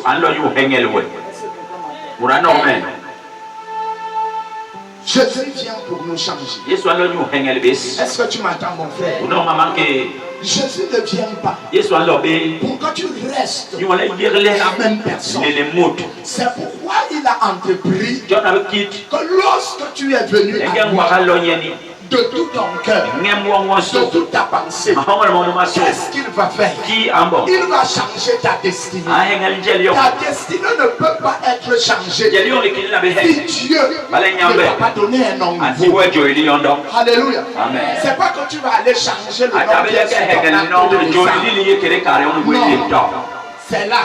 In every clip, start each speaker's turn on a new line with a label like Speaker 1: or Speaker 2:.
Speaker 1: ando yu hengel we. Mura no men.
Speaker 2: Jésus vient pour nous changer.
Speaker 1: Yesu ando yu hengel bis.
Speaker 2: Est-ce que tu m'entends, mon frère?
Speaker 1: Uno maman ke
Speaker 2: Jésus ne vient pas
Speaker 1: Yesu ando be.
Speaker 2: pour que tu restes
Speaker 1: You wanna dire les
Speaker 2: la même personne.
Speaker 1: les mots.
Speaker 2: C'est pourquoi il a entrepris
Speaker 1: John avec kit.
Speaker 2: que lorsque tu es venu à
Speaker 1: Ngem
Speaker 2: lui,
Speaker 1: waka lo nyeni.
Speaker 2: de tout ton cœur,
Speaker 1: Ngem won
Speaker 2: de
Speaker 1: so.
Speaker 2: toute ta pensée,
Speaker 1: Mahonga mo no maso.
Speaker 2: qu'est-ce qu'il va faire?
Speaker 1: Ki ambo.
Speaker 2: Il va changer ta destinée.
Speaker 1: A hengel jeli yo.
Speaker 2: Ta destinée ne peut pas être changée
Speaker 1: Jeli yo le kili na be
Speaker 2: si
Speaker 1: he.
Speaker 2: Dieu
Speaker 1: Bale
Speaker 2: ne
Speaker 1: nyambe.
Speaker 2: t'a pas donné un nom
Speaker 1: Anti
Speaker 2: nouveau.
Speaker 1: we joeli yondo.
Speaker 2: Alléluia.
Speaker 1: Amen.
Speaker 2: C'est pas que tu vas aller changer le nom
Speaker 1: Atabele
Speaker 2: qui est
Speaker 1: ke
Speaker 2: sur ton
Speaker 1: hengel
Speaker 2: acte
Speaker 1: no
Speaker 2: de
Speaker 1: joeli
Speaker 2: naissance.
Speaker 1: li ye kere kare on we le do.
Speaker 2: C'est là.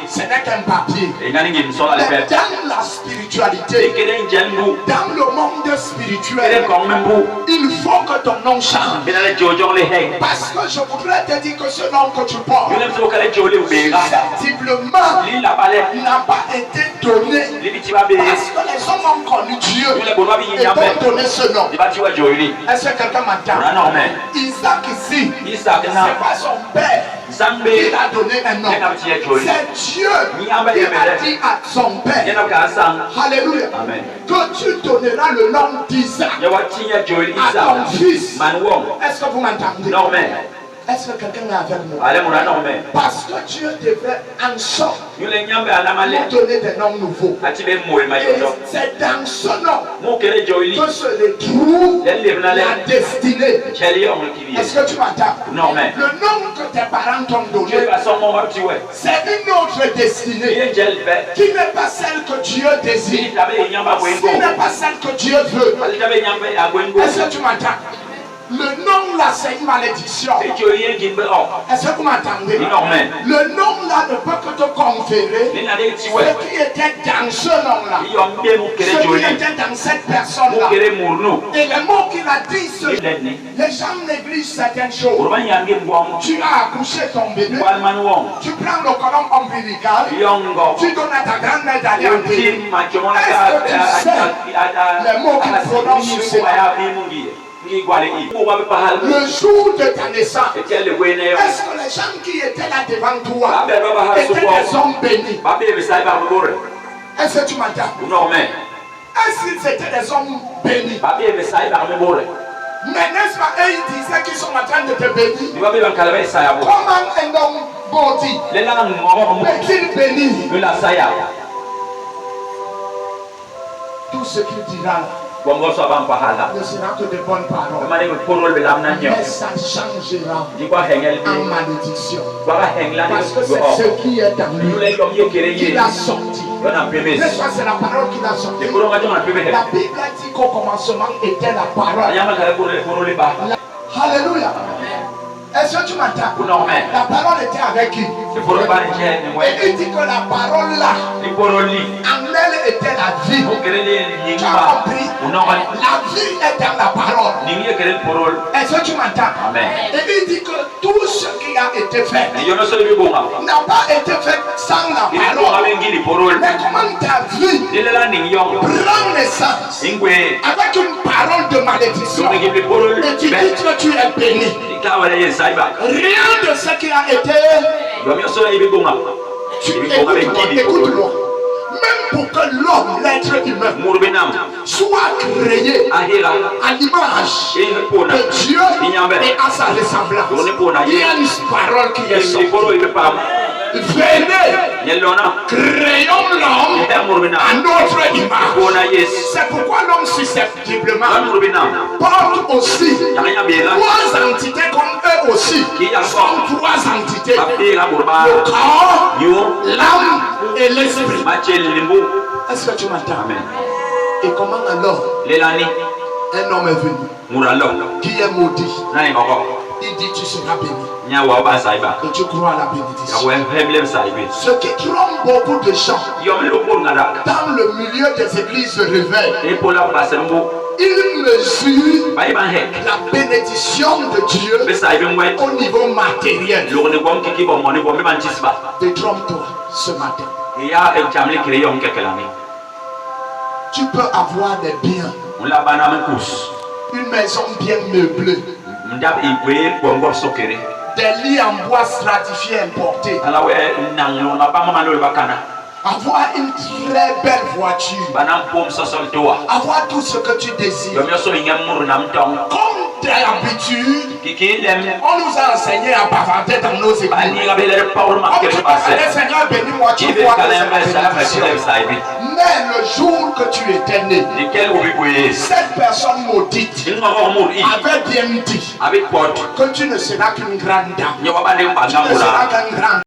Speaker 2: Ce n'est qu'un papier.
Speaker 1: E ngani ngi so ale
Speaker 2: Mais
Speaker 1: pe.
Speaker 2: dans la spiritualité,
Speaker 1: Kere njengu.
Speaker 2: dans le monde
Speaker 1: Kere
Speaker 2: spirituel,
Speaker 1: kong membu.
Speaker 2: il faut que ton nom change.
Speaker 1: Bina le jojo le he.
Speaker 2: Parce que je voudrais te dire que ce nom que tu portes,
Speaker 1: Yule mso kale joli ubega.
Speaker 2: susceptiblement,
Speaker 1: Li la bale.
Speaker 2: n'a pas été donné.
Speaker 1: Li biti ba be.
Speaker 2: Parce que les hommes ont connu Dieu
Speaker 1: Yule bonwa bi
Speaker 2: et
Speaker 1: nyambe.
Speaker 2: t'ont donné ce nom.
Speaker 1: Li bati wa joeli.
Speaker 2: Est-ce que quelqu'un m'entend?
Speaker 1: Ora no men.
Speaker 2: Isaac ici,
Speaker 1: Isaac
Speaker 2: c'est
Speaker 1: na.
Speaker 2: pas son père
Speaker 1: Zambe.
Speaker 2: qui a donné un nom.
Speaker 1: Ena biti joli.
Speaker 2: C'est Dieu qui a dit à son père,
Speaker 1: Ena ka sang.
Speaker 2: alléluia,
Speaker 1: Amen.
Speaker 2: que tu donneras le nom d'Isaac
Speaker 1: Ya watinya joeli
Speaker 2: à ton
Speaker 1: Isaac.
Speaker 2: fils.
Speaker 1: Man wong.
Speaker 2: Est-ce que vous m'entendez?
Speaker 1: No men.
Speaker 2: Est-ce que quelqu'un est avec moi?
Speaker 1: Ale mura no men.
Speaker 2: Parce que Dieu devait en sorte
Speaker 1: Yule nyambe ana male.
Speaker 2: nous donner des noms nouveaux.
Speaker 1: Ati be moy
Speaker 2: Et
Speaker 1: mayodo.
Speaker 2: c'est dans ce nom
Speaker 1: Mo kere joeli.
Speaker 2: que se trouve
Speaker 1: Yelle le na le.
Speaker 2: la destinée.
Speaker 1: Cheli yo mo kivi.
Speaker 2: Est-ce que tu m'entends?
Speaker 1: No men.
Speaker 2: Le nom que tes parents t'ont
Speaker 1: Joeli
Speaker 2: donné,
Speaker 1: ba son mo wati we.
Speaker 2: c'est une autre destinée
Speaker 1: Ye jel be.
Speaker 2: qui n'est pas celle que Dieu désire.
Speaker 1: Li tabe nyamba
Speaker 2: Ce
Speaker 1: wengo.
Speaker 2: n'est pas celle que Dieu veut.
Speaker 1: Ali tabe nyambe agwengo.
Speaker 2: Est-ce que tu m'entends? Le nom là, c'est une malédiction.
Speaker 1: E joeli ngin be o.
Speaker 2: Est-ce que vous m'entendez?
Speaker 1: No men.
Speaker 2: Le nom là ne peut que te conférer
Speaker 1: Ni na de ti we.
Speaker 2: ce qui était dans ce nom là.
Speaker 1: Yo mbe mo
Speaker 2: Ce
Speaker 1: kere
Speaker 2: qui
Speaker 1: joeli.
Speaker 2: était dans cette personne
Speaker 1: Mo
Speaker 2: là.
Speaker 1: kere murnu.
Speaker 2: Et les mots qu'il a dit,
Speaker 1: Lenni.
Speaker 2: les gens négligent certaines choses.
Speaker 1: Urban yange mbom.
Speaker 2: Tu as accouché ton bébé,
Speaker 1: Walman wong.
Speaker 2: tu prends le cordon ombilical,
Speaker 1: Yongo.
Speaker 2: tu donnes à ta grand-mère d'aller en pays.
Speaker 1: Tim machomo na
Speaker 2: Les mots qu'il prononce sur ses le jour de ta naissance, est-ce que les gens qui étaient là devant toi étaient des hommes bénis? Est-ce que tu m'entends? Est-ce qu'ils étaient des hommes bénis? Mais n'est-ce pas, eux ils disaient qu'ils sont en train de te bénir? Comment un homme body peut-il bénir? Tout ce qu'il dira là ne sera que de bonnes paroles. Mais ça changera en malédiction. Parce que c'est ce qui est dans lui qu'il a sorti. N'est-ce pas, c'est la parole qu'il a sorti. La Bible a dit qu'au commencement était la parole. Alléluia. Est-ce que tu m'entends? La parole était avec qui? Et il dit que la parole là, en elle était la vie. Tu as compris? La vie est dans la parole. Est-ce que tu m'entends? Et il dit que tout ce qui a été fait n'a pas été fait sans la parole. Mais comment ta vie prend naissance avec une parole de malédiction et tu dis que tu es béni? Rien de ce qui a été. Écoute-moi. Même pour que l'homme, l'être humain, soit créé à l'image de Dieu et à sa ressemblance, il y a une parole qui est sortie. Venez, créons l'homme à notre image. C'est pourquoi l'homme susceptiblement porte aussi trois entités comme eux aussi. Sont trois entités: le corps, l'âme et l'esprit. Est-ce que tu m'entends? Et comment alors un homme est venu qui est maudit? Il dit tu seras béni. Et tu crois à la bénédiction. Ce qui trompe beaucoup de gens dans le milieu des églises de réveil, ils mesurent la bénédiction de Dieu au niveau matériel. Détrompe-toi ce matin. Tu peux avoir des biens, une maison bien meublée, des lits en bois stratifiés importés.
Speaker 1: Avoir
Speaker 2: Avoir une très belle voiture. Avoir tout ce que tu désires. Comme d'habitude, on nous a enseigné à bavarder dans nos églises. Seigneur, bénis-moi, tu vois que c'est ma bénédiction. Mais le jour que tu étais né, cette personne maudite avait bien dit que tu ne seras qu'une grande dame. Tu ne seras qu'un grand